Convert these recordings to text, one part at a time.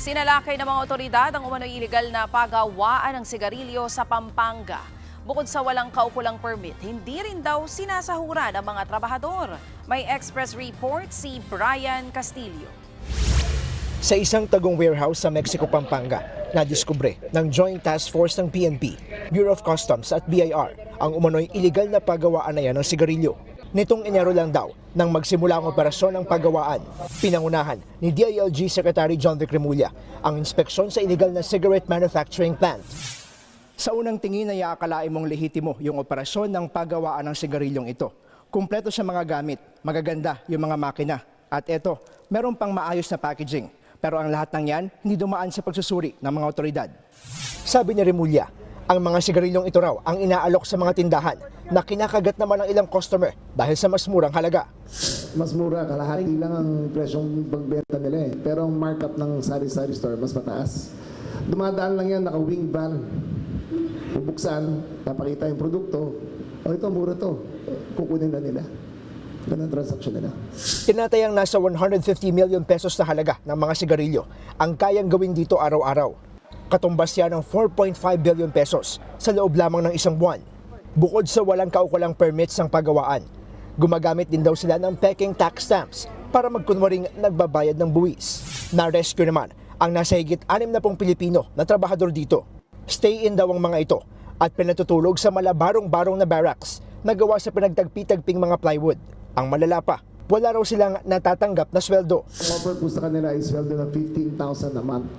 Sinalakay ng mga otoridad ang umano'y iligal na pagawaan ng sigarilyo sa Pampanga. Bukod sa walang kaukulang permit, hindi rin daw sinasahuran ang mga trabahador. May Express report si Brian Castillo. Sa isang tagong warehouse sa Mexico, Pampanga, nadiskubre ng Joint Task Force ng PNP, Bureau of Customs at BIR ang umano'y iligal na pagawaan na yan ng sigarilyo. Nitong Enero lang daw nang magsimula ang operasyon ng pagawaan. Pinangunahan ni DILG Secretary John Vic Remulla ang inspeksyon sa iligal na cigarette manufacturing plant. Sa unang tingin ay aakalain mong lehitimo yung operasyon ng pagawaan ng sigarilyong ito. Kumpleto sa mga gamit, magaganda yung mga makina. At eto, meron pang maayos na packaging. Pero ang lahat ng yan, hindi dumaan sa pagsusuri ng mga otoridad. Sabi ni Remulla, ang mga sigarilyong ito raw ang inaalok sa mga tindahan na kinakagat naman ng ilang customer dahil sa mas murang halaga. Mas mura, kalahati lang ang presyong pagbenta nila eh. Pero ang markup ng sari-sari store mas mataas. Dumadaan lang yan, naka-wing van. Bubuksan, napakita yung produkto. O ito, mura to. Kukunin na nila. Ganun ang transaksyon nila. Tinatayang nasa 150 million pesos na halaga ng mga sigarilyo ang kayang gawin dito araw-araw. Katumbas yan ng 4.5 billion pesos sa loob lamang ng isang buwan. Bukod sa walang kaukulang permits ng pagawaan, gumagamit din daw sila ng peking tax stamps para magkunwaring nagbabayad ng buwis. Na-rescue naman ang nasa higit 60 Pilipino na trabahador dito. Stay-in daw ang mga ito at pinatutulog sa malabarong-barong na barracks na gawa sa pinagtagpi-tagping mga plywood. Ang malala pa, wala raw silang natatanggap na sweldo. Ang offer po sa kanila ay sweldo na 15,000 a month.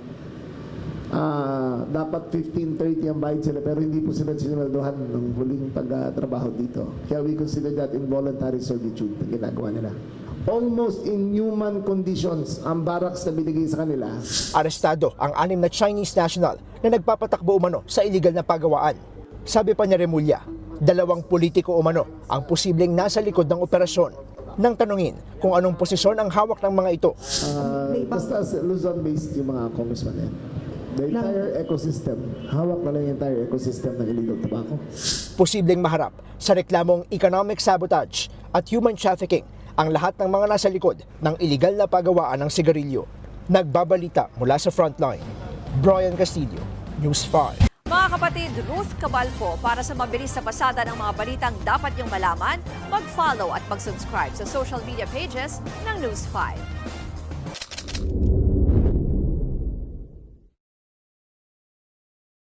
Dapat 15-30 ang bayad sila pero hindi po sila sinweldohan ng huling pagtrabaho dito. Kaya we consider that involuntary servitude na ginagawa nila. Almost inhuman conditions ang barracks na binigay sa kanila. Arestado ang 6 na Chinese national na nagpapatakbo umano sa iligal na pagawaan. Sabi pa ni Remulla, 2 politiko umano ang posibleng nasa likod ng operasyon. Nang tanungin kung anong posisyon ang hawak ng mga ito. Basta Luzon-based yung mga congressman yan. The entire ecosystem. Hawak na lang yung entire ecosystem ng illegal tobacco. Posibleng maharap sa reklamong economic sabotage at human trafficking ang lahat ng mga nasa likod ng iligal na pagawaan ng sigarilyo. Nagbabalita mula sa frontline, Brian Castillo, News 5. Mga kapatid, Ruth Cabalpo, para sa mabilis na pasada ng mga balitang dapat niyong malaman, mag-follow at mag-subscribe sa social media pages ng News 5.